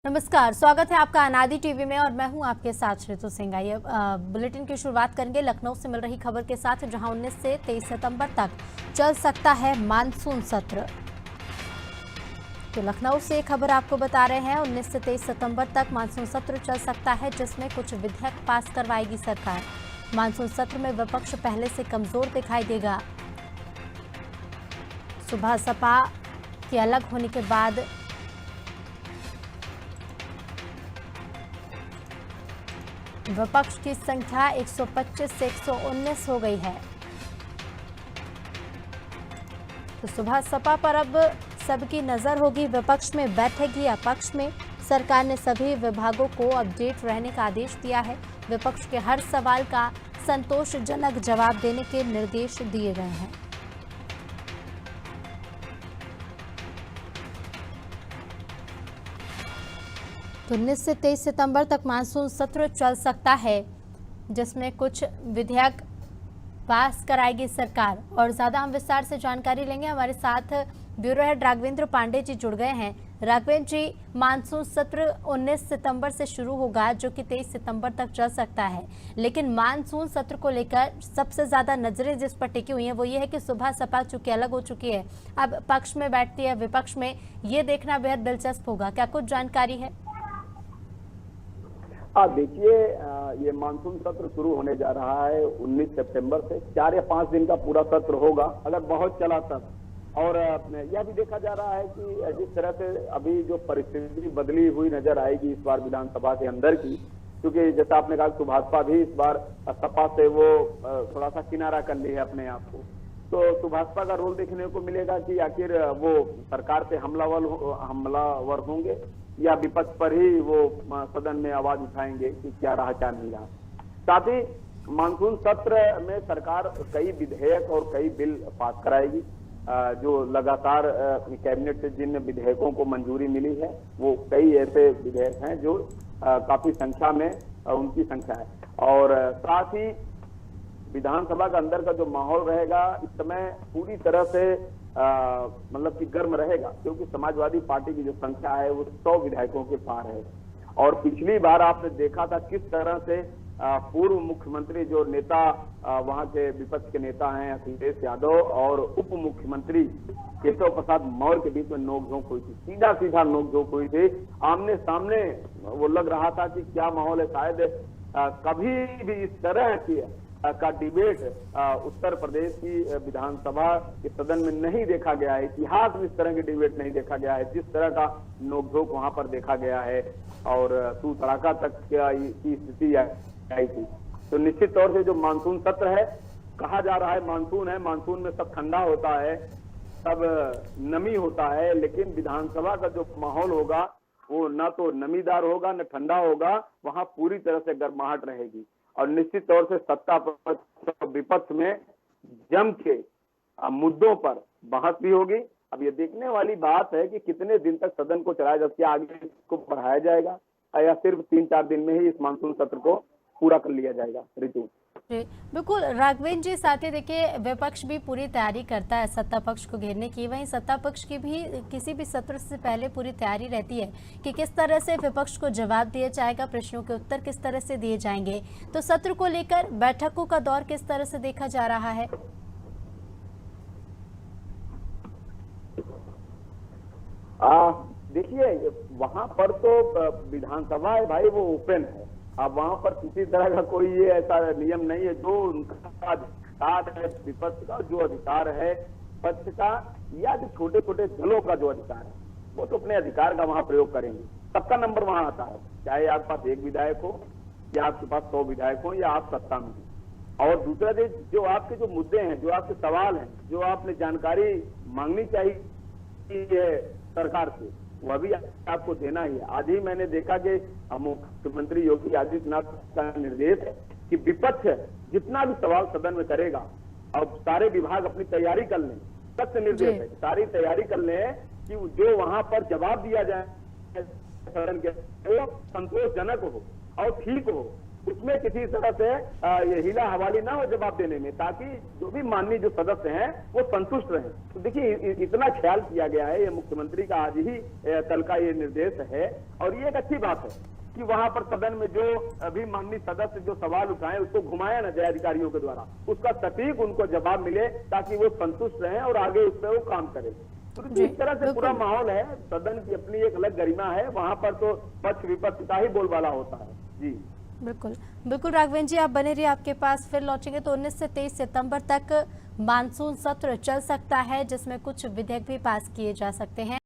नमस्कार, स्वागत है आपका अनादि टीवी में और मैं हूं आपके साथ ऋतु सिंह। आइए बुलेटिन की शुरुआत करेंगे लखनऊ से मिल रही खबर के साथ, जहां 19 से 23 सितंबर तक चल सकता है मानसून सत्र। तो लखनऊ से खबर आपको बता रहे हैं, 19 से 23 सितंबर तक मानसून सत्र चल सकता है, जिसमें कुछ विधेयक पास करवाएगी सरकार। मानसून सत्र में विपक्ष पहले से कमजोर दिखाई देगा। सुबह सपा के अलग होने के बाद विपक्ष की संख्या 125 से 119 हो गई है। तो सुबह सपा पर अब सबकी नजर होगी, विपक्ष में बैठेगी या पक्ष में। सरकार ने सभी विभागों को अपडेट रहने का आदेश दिया है। विपक्ष के हर सवाल का संतोषजनक जवाब देने के निर्देश दिए गए हैं। तो 19 से 23 सितंबर तक मानसून सत्र चल सकता है, जिसमें कुछ विधेयक पास कराएगी सरकार। और ज्यादा हम विस्तार से जानकारी लेंगे। हमारे साथ ब्यूरो हेड राघवेंद्र पांडे जी जुड़ गए हैं। राघवेंद्र जी, मानसून सत्र 19 सितंबर से शुरू होगा, जो कि 23 सितंबर तक चल सकता है, लेकिन मानसून सत्र को लेकर सबसे ज्यादा नजरें जिस पर टिकी हुई हैं वो ये है कि सुबह सपा चूंकि अलग हो चुकी है, अब पक्ष में बैठती है, विपक्ष में, ये देखना बेहद दिलचस्प होगा। क्या कुछ जानकारी है? देखिए, ये मानसून सत्र शुरू होने जा रहा है 19 सितंबर से। 4 या 5 दिन का पूरा सत्र होगा, अगर बहुत चला तब। और यह भी देखा जा रहा है कि जिस तरह से अभी जो परिस्थिति बदली हुई नजर आएगी इस बार विधानसभा के अंदर की, क्योंकि जैसा आपने कहा सुभाषपा भी इस बार सपा से वो थोड़ा सा किनारा कर ली है अपने आप को, तो सुभाषपा का रोल देखने को मिलेगा कि आखिर वो सरकार से हमलावर होंगे या विपक्ष पर ही वो सदन में आवाज उठाएंगे कि क्या रहा क्या नहीं रहा। साथ ही मानसून सत्र में सरकार कई विधेयक और कई बिल पास कराएगी। जो लगातार कैबिनेट से जिन विधेयकों को मंजूरी मिली है, वो कई ऐसे विधेयक हैं जो काफी संख्या में उनकी संख्या है। और साथ ही विधानसभा के अंदर का जो माहौल रहेगा इस समय पूरी तरह से मतलब कि गर्म रहेगा, क्योंकि समाजवादी पार्टी की जो संख्या है वो 100 विधायकों के पार है। और पिछली बार आपने देखा था किस तरह से पूर्व मुख्यमंत्री जो नेता वहां के विपक्ष के नेता हैं अखिलेश यादव और उप मुख्यमंत्री केशव प्रसाद मौर्य के बीच में नोकझोंक हुई थी, सीधा सीधा नोकझोंक हुई थी, आमने सामने। वो लग रहा था कि क्या माहौल है, शायद कभी भी इस तरह की का डिबेट उत्तर प्रदेश की विधानसभा के सदन में नहीं देखा गया है। इतिहास में इस तरह की डिबेट नहीं देखा गया है, जिस तरह का नोकझोंक वहां पर देखा गया है और तू तड़ाका तक की स्थिति आई थी। तो निश्चित तौर से जो मानसून सत्र है, कहा जा रहा है मानसून है, मानसून में सब ठंडा होता है, सब नमी होता है, लेकिन विधानसभा का जो माहौल होगा वो न तो नमीदार होगा न ठंडा होगा, वहां पूरी तरह से गर्माहट रहेगी। और निश्चित तौर से सत्ता पक्ष विपक्ष में जम के मुद्दों पर बहस भी होगी। अब ये देखने वाली बात है कि कितने दिन तक सदन को चलाया जाए, क्या आगे इसको बढ़ाया जाएगा या सिर्फ 3-4 दिन में ही इस मानसून सत्र को पूरा कर लिया जाएगा। ऋतु बिल्कुल राघवेंद्र जी, साथ ही देखिए विपक्ष भी पूरी तैयारी करता है सत्ता पक्ष को घेरने की, वहीं सत्ता पक्ष की भी किसी भी सत्र से पहले पूरी तैयारी रहती है कि किस तरह से विपक्ष को जवाब दिया जाएगा, प्रश्नों के उत्तर किस तरह से दिए जाएंगे। तो सत्र को लेकर बैठकों का दौर किस तरह से देखा जा रहा है? देखिए, वहां पर तो विधानसभा है भाई, वो ओपन है। अब वहां पर किसी तरह का कोई ये ऐसा नियम नहीं है। जो उनका अधिकार है विपक्ष का, जो अधिकार है पक्ष का, या जो छोटे छोटे दलों का जो अधिकार है, वो तो अपने अधिकार का वहां प्रयोग करेंगे। सबका नंबर वहां आता है, चाहे आपके पास 1 विधायक हो या आपके पास 100 विधायक हो या आप सत्ता में हो। और दूसरा जो आपके जो मुद्दे हैं, जो आपके सवाल हैं, जो आपने जानकारी मांगनी चाहिए सरकार से, वह भी आपको देना ही है। आज ही मैंने देखा कि मुख्यमंत्री योगी आदित्यनाथ का निर्देश है कि विपक्ष जितना भी सवाल सदन में करेगा, अब सारे विभाग अपनी तैयारी कर लें। सख्त निर्देश है, सारी तैयारी कर लें कि जो वहां पर जवाब दिया जाए सदन के, वो संतोषजनक हो और ठीक हो। उसमें किसी तरह से ये हिला हवाली ना हो जवाब देने में, ताकि जो भी माननीय जो सदस्य हैं वो संतुष्ट रहें। तो देखिए इतना ख्याल किया गया है, ये मुख्यमंत्री का आज ही कल का ये निर्देश है, और ये एक अच्छी बात है कि वहां पर सदन में जो अभी माननीय सदस्य जो सवाल उठाए उसको घुमाया न जाए अधिकारियों के द्वारा, उसका सटीक उनको जवाब मिले ताकि वो संतुष्ट रहें और आगे उस पर वो काम करें। तो इस तरह से पूरा माहौल है, सदन की अपनी एक अलग गरिमा है, वहां पर तो पक्ष विपक्ष का ही बोलबाला होता है। जी बिल्कुल बिल्कुल राघवेंद्र जी, आप बने रहिए, आपके पास फिर लौटेंगे। तो 19 से 23 सितंबर तक मानसून सत्र चल सकता है, जिसमें कुछ विधेयक भी पास किए जा सकते हैं।